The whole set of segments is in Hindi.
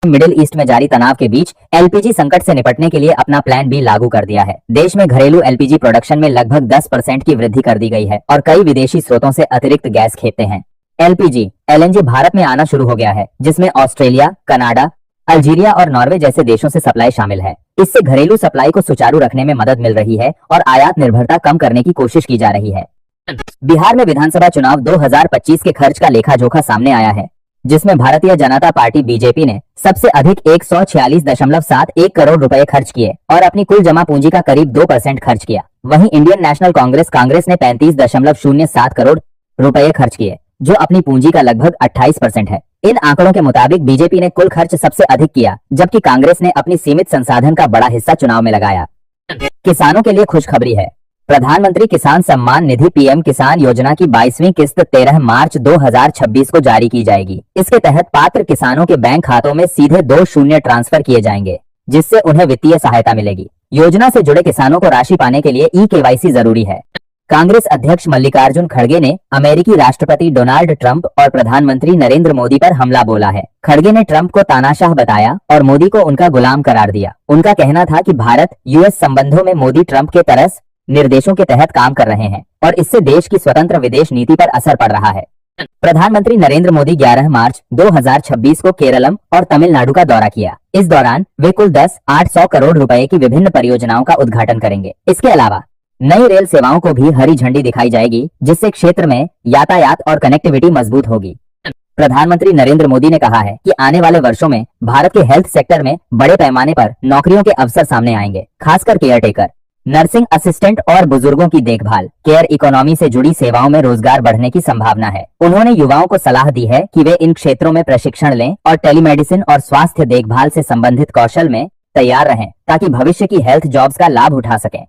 मिडिल ईस्ट में जारी तनाव के बीच एलपीजी संकट से निपटने के लिए अपना प्लान बी लागू कर दिया है। देश में घरेलू एलपीजी प्रोडक्शन में लगभग 10% की वृद्धि कर दी गई है और कई विदेशी स्रोतों से अतिरिक्त गैस खेपते हैं। एलपीजी एलएनजी भारत में आना शुरू हो गया है, जिसमें ऑस्ट्रेलिया, कनाडा, अल्जीरिया और नॉर्वे जैसे देशों से सप्लाई शामिल है। इससे घरेलू सप्लाई को सुचारू रखने में मदद मिल रही है और आयात निर्भरता कम करने की कोशिश की जा रही है। बिहार में विधानसभा चुनाव 2025 के खर्च का लेखा जोखा सामने आया है, जिसमें भारतीय जनता पार्टी बीजेपी ने सबसे अधिक 146.71 करोड़ रुपए खर्च किए और अपनी कुल जमा पूंजी का करीब 2% खर्च किया। वहीं इंडियन नेशनल कांग्रेस ने 35.07 करोड़ रुपए खर्च किए, जो अपनी पूंजी का लगभग 28% है। इन आंकड़ों के मुताबिक बीजेपी ने कुल खर्च सबसे अधिक किया, जबकि कांग्रेस ने अपनी सीमित संसाधन का बड़ा हिस्सा चुनाव में लगाया। किसानों के लिए खुशखबरी है। प्रधानमंत्री किसान सम्मान निधि पीएम किसान योजना की 22वीं किस्त 13 मार्च 2026 को जारी की जाएगी। इसके तहत पात्र किसानों के बैंक खातों में सीधे 2 शून्य ट्रांसफर किए जाएंगे, जिससे उन्हें वित्तीय सहायता मिलेगी। योजना से जुड़े किसानों को राशि पाने के लिए ई-केवाईसी जरूरी है। कांग्रेस अध्यक्ष मल्लिकार्जुन खड़गे ने अमेरिकी राष्ट्रपति डोनाल्ड ट्रंप और प्रधानमंत्री नरेंद्र मोदी पर हमला बोला है। खड़गे ने ट्रंप को तानाशाह बताया और मोदी को उनका गुलाम करार दिया। उनका कहना था कि भारत यूएस संबंधों में मोदी ट्रंप के तरस निर्देशों के तहत काम कर रहे हैं और इससे देश की स्वतंत्र विदेश नीति पर असर पड़ रहा है। प्रधानमंत्री नरेंद्र मोदी 11 मार्च 2026 को केरलम और तमिलनाडु का दौरा किया। इस दौरान वे कुल 10,800 करोड़ रुपए की विभिन्न परियोजनाओं का उद्घाटन करेंगे। इसके अलावा नई रेल सेवाओं को भी हरी झंडी दिखाई जाएगी, जिससे क्षेत्र में यातायात और कनेक्टिविटी मजबूत होगी। प्रधानमंत्री नरेंद्र मोदी ने कहा है कि आने वाले वर्षों में भारत के हेल्थ सेक्टर में बड़े पैमाने पर नौकरियों के अवसर सामने आएंगे, खासकर केयरटेकर, नर्सिंग असिस्टेंट और बुजुर्गों की देखभाल, केयर इकोनॉमी से जुड़ी सेवाओं में रोजगार बढ़ने की संभावना है। उन्होंने युवाओं को सलाह दी है कि वे इन क्षेत्रों में प्रशिक्षण लें और टेलीमेडिसिन और स्वास्थ्य देखभाल से संबंधित कौशल में तैयार रहें, ताकि भविष्य की हेल्थ जॉब्स का लाभ उठा सकें।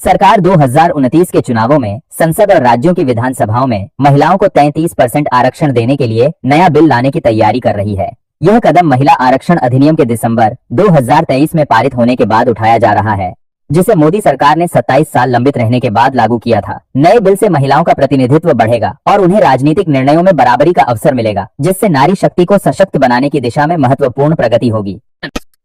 सरकार 2029 के चुनावों में संसद और राज्यों की विधानसभाओं में महिलाओं को 33% आरक्षण देने के लिए नया बिल लाने की तैयारी कर रही है। यह कदम महिला आरक्षण अधिनियम के दिसंबर 2023 में पारित होने के बाद उठाया जा रहा है, जिसे मोदी सरकार ने 27 साल लंबित रहने के बाद लागू किया था। नए बिल से महिलाओं का प्रतिनिधित्व बढ़ेगा और उन्हें राजनीतिक निर्णयों में बराबरी का अवसर मिलेगा, जिससे नारी शक्ति को सशक्त बनाने की दिशा में महत्वपूर्ण प्रगति होगी।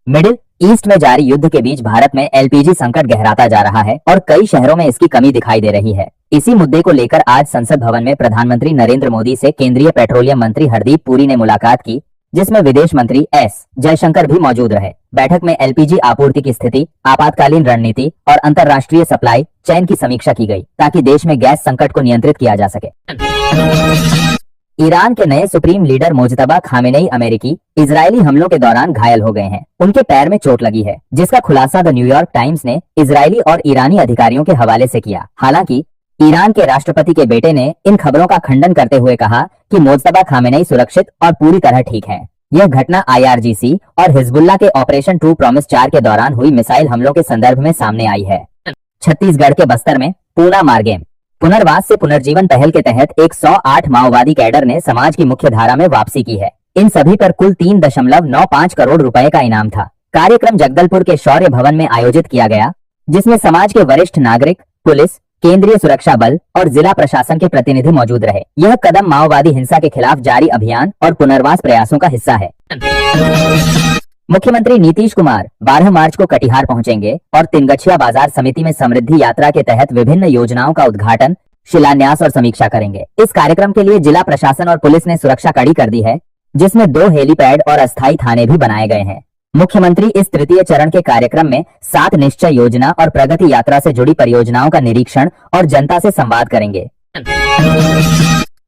मिडिल ईस्ट में जारी युद्ध के बीच भारत में एलपीजी संकट गहराता जा रहा है और कई शहरों में इसकी कमी दिखाई दे रही है। इसी मुद्दे को लेकर आज संसद भवन में प्रधानमंत्री नरेंद्र मोदी से केंद्रीय पेट्रोलियम मंत्री हरदीप पुरी ने मुलाकात की, जिसमें विदेश मंत्री एस जयशंकर भी मौजूद रहे। बैठक में एलपीजी आपूर्ति की स्थिति, आपातकालीन रणनीति और अंतर्राष्ट्रीय सप्लाई चेन की समीक्षा की गई, ताकि देश में गैस संकट को नियंत्रित किया जा सके। ईरान के नए सुप्रीम लीडर मुज्तबा खामेनेई अमेरिकी इजरायली हमलों के दौरान घायल हो गए हैं। उनके पैर में चोट लगी है, जिसका खुलासा द न्यूयॉर्क टाइम्स ने इजरायली और ईरानी अधिकारियों के हवाले से किया। हालांकि ईरान के राष्ट्रपति के बेटे ने इन खबरों का खंडन करते हुए कहा कि मुज्तबा खामेनेई सुरक्षित और पूरी तरह ठीक हैं। यह घटना आईआरजीसी और हिजबुल्लाह के ऑपरेशन ट्रू प्रॉमिस 4 के दौरान हुई मिसाइल हमलों के संदर्भ में सामने आई है। छत्तीसगढ़ के बस्तर में पूना मार्गेम पुनर्वास से पुनर्जीवन पहल के तहत 108 माओवादी कैडर ने समाज की मुख्य धारा में वापसी की है। इन सभी पर कुल 3.95 करोड़ रुपए का इनाम था। कार्यक्रम जगदलपुर के शौर्य भवन में आयोजित किया गया, जिसमें समाज के वरिष्ठ नागरिक, पुलिस, केंद्रीय सुरक्षा बल और जिला प्रशासन के प्रतिनिधि मौजूद रहे। यह कदम माओवादी हिंसा के खिलाफ जारी अभियान और पुनर्वास प्रयासों का हिस्सा है। मुख्यमंत्री नीतीश कुमार 12 मार्च को कटिहार पहुंचेंगे और तिनगछिया बाजार समिति में समृद्धि यात्रा के तहत विभिन्न योजनाओं का उद्घाटन, शिलान्यास और समीक्षा करेंगे। इस कार्यक्रम के लिए जिला प्रशासन और पुलिस ने सुरक्षा कड़ी कर दी है, जिसमें 2 हेलीपैड और अस्थायी थाने भी बनाए गए हैं। मुख्यमंत्री इस तृतीय चरण के कार्यक्रम में 7 निश्चय योजना और प्रगति यात्रा से जुड़ी परियोजनाओं का निरीक्षण और जनता से संवाद करेंगे।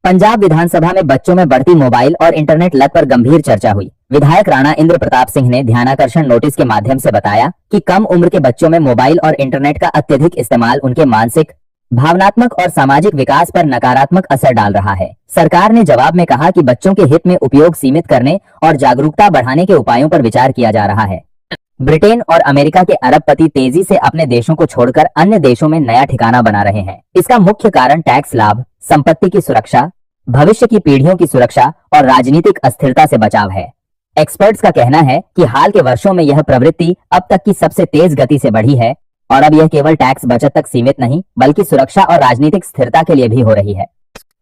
पंजाब विधानसभा में बच्चों में बढ़ती मोबाइल और इंटरनेट लत पर गंभीर चर्चा हुई। विधायक राणा इंद्र प्रताप सिंह ने ध्यानाकर्षण नोटिस के माध्यम से बताया कि कम उम्र के बच्चों में मोबाइल और इंटरनेट का अत्यधिक इस्तेमाल उनके मानसिक, भावनात्मक और सामाजिक विकास पर नकारात्मक असर डाल रहा है। सरकार ने जवाब में कहा कि बच्चों के हित में उपयोग सीमित करने और जागरूकता बढ़ाने के उपायों पर विचार किया जा रहा है। ब्रिटेन और अमेरिका के अरबपति तेजी से अपने देशों को छोड़कर अन्य देशों में नया ठिकाना बना रहे हैं। इसका मुख्य कारण टैक्स लाभ, संपत्ति की सुरक्षा, भविष्य की पीढ़ियों की सुरक्षा और राजनीतिक अस्थिरता से बचाव है। एक्सपर्ट्स का कहना है कि हाल के वर्षों में यह प्रवृत्ति अब तक की सबसे तेज गति से बढ़ी है और अब यह केवल टैक्स बचत तक सीमित नहीं, बल्कि सुरक्षा और राजनीतिक स्थिरता के लिए भी हो रही है।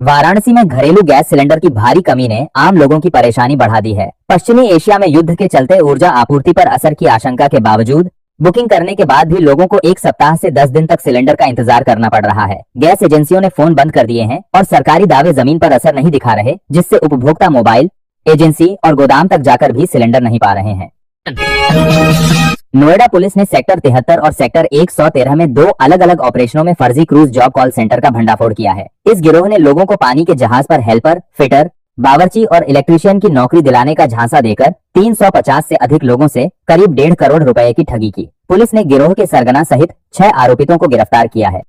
वाराणसी में घरेलू गैस सिलेंडर की भारी कमी ने आम लोगों की परेशानी बढ़ा दी है। पश्चिमी एशिया में युद्ध के चलते ऊर्जा आपूर्ति पर असर की आशंका के बावजूद बुकिंग करने के बाद भी लोगों को 1 सप्ताह से 10 दिन तक सिलेंडर का इंतजार करना पड़ रहा है। गैस एजेंसियों ने फोन बंद कर दिए हैं और सरकारी दावे जमीन पर असर नहीं दिखा रहे, जिससे उपभोक्ता मोबाइल एजेंसी और गोदाम तक जाकर भी सिलेंडर नहीं पा रहे हैं। नोएडा पुलिस ने सेक्टर 73 और सेक्टर 113 में 2 अलग अलग ऑपरेशनों में फर्जी क्रूज जॉब कॉल सेंटर का भंडाफोड़ किया है। इस गिरोह ने लोगों को पानी के जहाज पर हेल्पर, फिटर, बावर्ची और इलेक्ट्रीशियन की नौकरी दिलाने का झांसा देकर 350 से अधिक लोगों से करीब 1.5 करोड़ रुपए की ठगी की। पुलिस ने गिरोह के सरगना सहित 6 आरोपितों को गिरफ्तार किया है।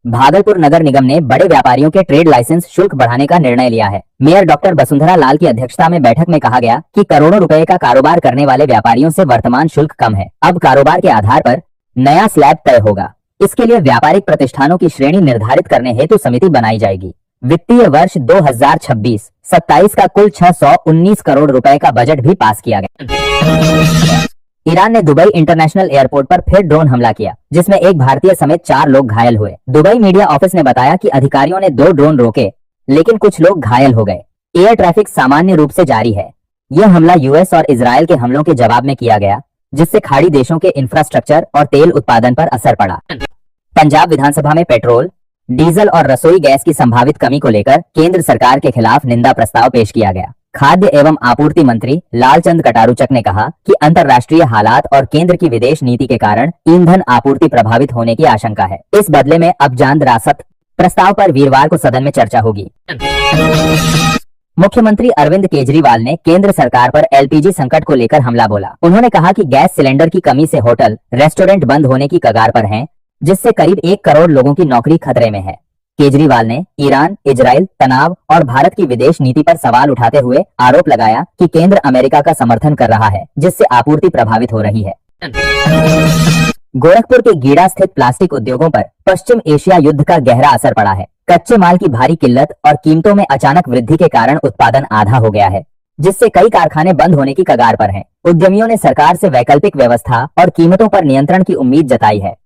भागलपुर नगर निगम ने बड़े व्यापारियों के ट्रेड लाइसेंस शुल्क बढ़ाने का निर्णय लिया है। मेयर डॉक्टर वसुंधरा लाल की अध्यक्षता में बैठक में कहा गया कि करोड़ों रुपए का कारोबार करने वाले व्यापारियों से वर्तमान शुल्क कम है। अब कारोबार के आधार पर नया स्लैब तय होगा। इसके लिए व्यापारिक प्रतिष्ठानों की श्रेणी निर्धारित करने हेतु समिति बनाई जाएगी। वित्तीय वर्ष 2026-27 का कुल 619 करोड़ रुपए का बजट भी पास किया गया। ईरान ने दुबई इंटरनेशनल एयरपोर्ट पर फिर ड्रोन हमला किया, जिसमें एक भारतीय समेत 4 लोग घायल हुए। दुबई मीडिया ऑफिस ने बताया कि अधिकारियों ने 2 ड्रोन रोके, लेकिन कुछ लोग घायल हो गए। एयर ट्रैफिक सामान्य रूप से जारी है। यह हमला यूएस और इजरायल के हमलों के जवाब में किया गया, जिससे खाड़ी देशों के इंफ्रास्ट्रक्चर और तेल उत्पादन पर असर पड़ा। पंजाब विधानसभा में पेट्रोल, डीजल और रसोई गैस की संभावित कमी को लेकर केंद्र सरकार के खिलाफ निंदा प्रस्ताव पेश किया गया। खाद्य एवं आपूर्ति मंत्री लालचंद कटारूचक ने कहा कि अंतर्राष्ट्रीय हालात और केंद्र की विदेश नीति के कारण ईंधन आपूर्ति प्रभावित होने की आशंका है। इस बदले में अब जान रासत प्रस्ताव पर वीरवार को सदन में चर्चा होगी। मुख्यमंत्री अरविंद केजरीवाल ने केंद्र सरकार पर एलपीजी संकट को लेकर हमला बोला। उन्होंने कहा कि गैस सिलेंडर की कमी से होटल, रेस्टोरेंट बंद होने की कगार पर हैं, जिससे करीब 1 करोड़ लोगों की नौकरी खतरे में है। केजरीवाल ने ईरान, इजराइल तनाव और भारत की विदेश नीति पर सवाल उठाते हुए आरोप लगाया कि केंद्र अमेरिका का समर्थन कर रहा है, जिससे आपूर्ति प्रभावित हो रही है। गोरखपुर के गीड़ा स्थित प्लास्टिक उद्योगों पर पश्चिम एशिया युद्ध का गहरा असर पड़ा है। कच्चे माल की भारी किल्लत और कीमतों में अचानक वृद्धि के कारण उत्पादन आधा हो गया है, जिससे कई कारखाने बंद होने की कगार पर हैं। उद्यमियों ने सरकार से वैकल्पिक व्यवस्था और कीमतों पर नियंत्रण की उम्मीद जताई है।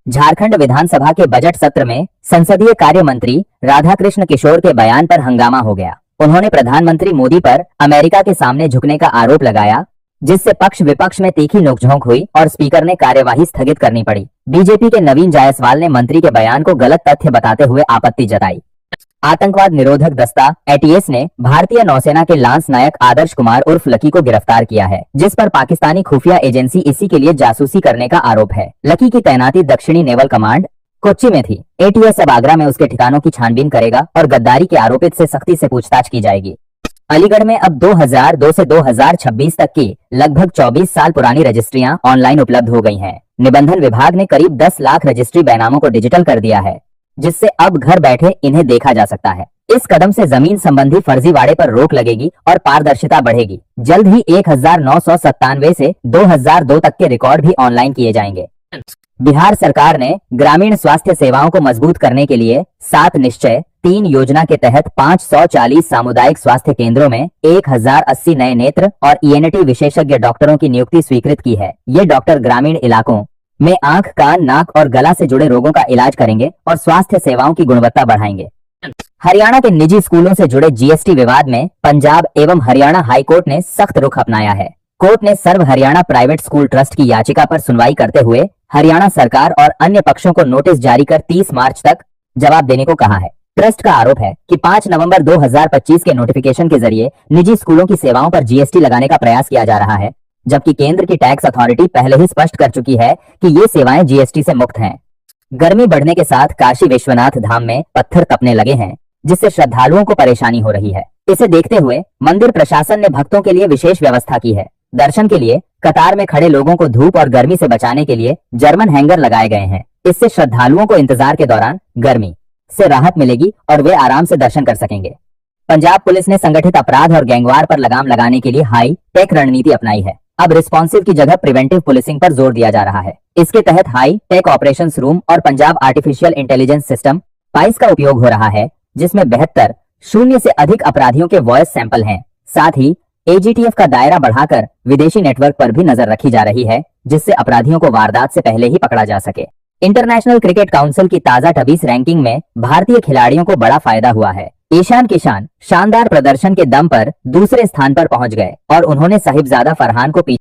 झारखंड विधानसभा के बजट सत्र में संसदीय कार्य मंत्री राधाकृष्ण किशोर के बयान पर हंगामा हो गया। उन्होंने प्रधानमंत्री मोदी पर अमेरिका के सामने झुकने का आरोप लगाया, जिससे पक्ष विपक्ष में तीखी नोकझोंक हुई और स्पीकर ने कार्यवाही स्थगित करनी पड़ी। बीजेपी के नवीन जायसवाल ने मंत्री के बयान को गलत तथ्य बताते हुए आपत्ति जताई। आतंकवाद निरोधक दस्ता एटीएस ने भारतीय नौसेना के लांस नायक आदर्श कुमार उर्फ लकी को गिरफ्तार किया है, जिस पर पाकिस्तानी खुफिया एजेंसी इसी के लिए जासूसी करने का आरोप है। लकी की तैनाती दक्षिणी नेवल कमांड कोच्चि में थी। एटीएस अब आगरा में उसके ठिकानों की छानबीन करेगा और गद्दारी के आरोपित से सख्ती से पूछताछ की जाएगी। अलीगढ़ में अब 2002 से 2026 तक की लगभग 24 साल पुरानी रजिस्ट्रियां ऑनलाइन उपलब्ध हो गई हैं। निबंधन विभाग ने करीब 10 लाख रजिस्ट्री बैनामों को डिजिटल कर दिया है, जिससे अब घर बैठे इन्हें देखा जा सकता है। इस कदम से जमीन संबंधी फर्जीवाड़े पर रोक लगेगी और पारदर्शिता बढ़ेगी। जल्द ही 1997 से 2002 तक के रिकॉर्ड भी ऑनलाइन किए जाएंगे। बिहार सरकार ने ग्रामीण स्वास्थ्य सेवाओं को मजबूत करने के लिए 7 निश्चय 3 योजना के तहत 540 सामुदायिक स्वास्थ्य केंद्रों में 1080 नए नेत्र और ईएनटी विशेषज्ञ डॉक्टरों की नियुक्ति स्वीकृत की है। ये डॉक्टर ग्रामीण इलाकों में आंख, कान, नाक और गला से जुड़े रोगों का इलाज करेंगे और स्वास्थ्य सेवाओं की गुणवत्ता बढ़ाएंगे। हरियाणा के निजी स्कूलों से जुड़े जीएसटी विवाद में पंजाब एवं हरियाणा हाई कोर्ट ने सख्त रुख अपनाया है। कोर्ट ने सर्व हरियाणा प्राइवेट स्कूल ट्रस्ट की याचिका पर सुनवाई करते हुए हरियाणा सरकार और अन्य पक्षों को नोटिस जारी कर 30 मार्च तक जवाब देने को कहा है। ट्रस्ट का आरोप है कि 5 नवंबर 2025 के नोटिफिकेशन के जरिए निजी स्कूलों की सेवाओं पर जीएसटी लगाने का प्रयास किया जा रहा है, जबकि केंद्र की टैक्स अथॉरिटी पहले ही स्पष्ट कर चुकी है कि ये सेवाएं जीएसटी से मुक्त हैं। गर्मी बढ़ने के साथ काशी विश्वनाथ धाम में पत्थर तपने लगे हैं, जिससे श्रद्धालुओं को परेशानी हो रही है। इसे देखते हुए मंदिर प्रशासन ने भक्तों के लिए विशेष व्यवस्था की है। दर्शन के लिए कतार में खड़े लोगों को धूप और गर्मी से बचाने के लिए जर्मन हैंगर लगाए गए हैं। इससे श्रद्धालुओं को इंतजार के दौरान गर्मी से राहत मिलेगी और वे आराम से दर्शन कर सकेंगे। पंजाब पुलिस ने संगठित अपराध और गैंगवार पर लगाम लगाने के लिए हाई टेक रणनीति अपनाई है। अब रिस्पॉन्सिव की जगह प्रिवेंटिव पुलिसिंग पर जोर दिया जा रहा है। इसके तहत हाई टेक ऑपरेशंस रूम और Punjab artificial intelligence system price का उपयोग हो रहा है, जिसमें 72 शून्य से अधिक अपराधियों के वॉइस सैंपल हैं। साथ ही एजीटीएफ का दायरा बढ़ाकर विदेशी नेटवर्क पर भी नजर रखी जा रही है, जिससे अपराधियों को वारदात से पहले ही पकड़ा जा सके। इंटरनेशनल क्रिकेट काउंसिल की ताजा 28 रैंकिंग में भारतीय खिलाड़ियों को बड़ा फायदा हुआ है। ईशान किशन शानदार प्रदर्शन के दम पर दूसरे स्थान पर पहुंच गए और उन्होंने साहिबजादा फरहान को पीछे